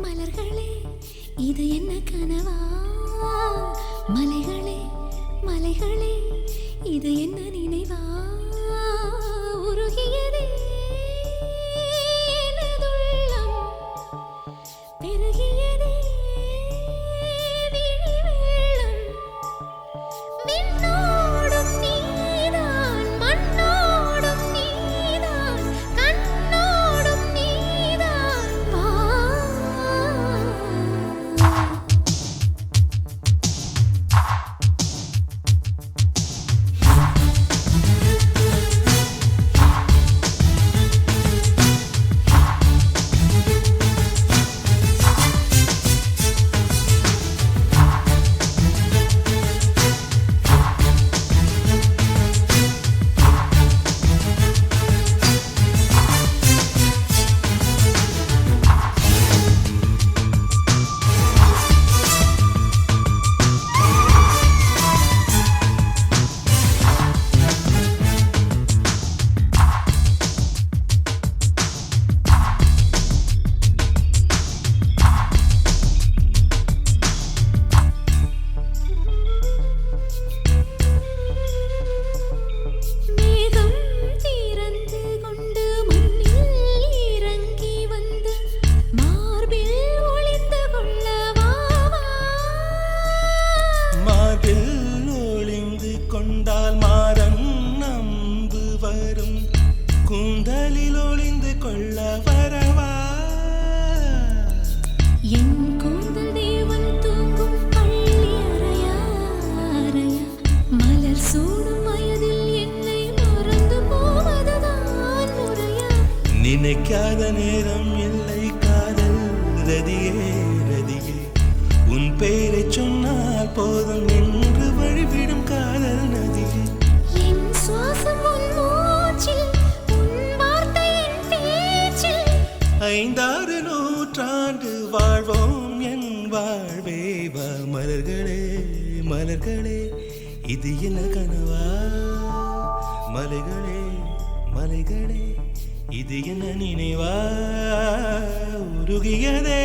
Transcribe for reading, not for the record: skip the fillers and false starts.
மலர்களே இது என்ன கனவா? மலைகளே மலைகளே இது என்ன நினைவா? உருகியதே எனதுள்ளம், பெருகியதே விழி வெள்ளம். விண்ணோடும் நீதான், மண்ணோடும் நீதான், கண்ணோடும் நீதான். வா கொண்டால் மாறன் நம்பு வரும், கூந்தலில் ஒளிந்து கொள்ள வரவா? என் கூந்தல் தேவன் தூங்கும் பள்ளி அறையா அறையா? மலர் சூடும் வயதில் என்னை மறந்து போவதுதான் முறையா? நினைக்காத நேரம் இல்லை காதல் ரதியே ரதியே, உன் பெயரை சொன்னால் போதும் என்று வழிவிடும் காதல் நதியே. என் சுவாசம் உன் மூச்சில், உன் வார்த்தை என் பேச்சில். 5-6 நூற்றாண்டு வாழ்வோம் என் வாழ்வே. வா மலர்களே மலர்களே இது என்ன கனவா? மலைகளே மலைகளே இது என்ன நினைவா? உருகியதே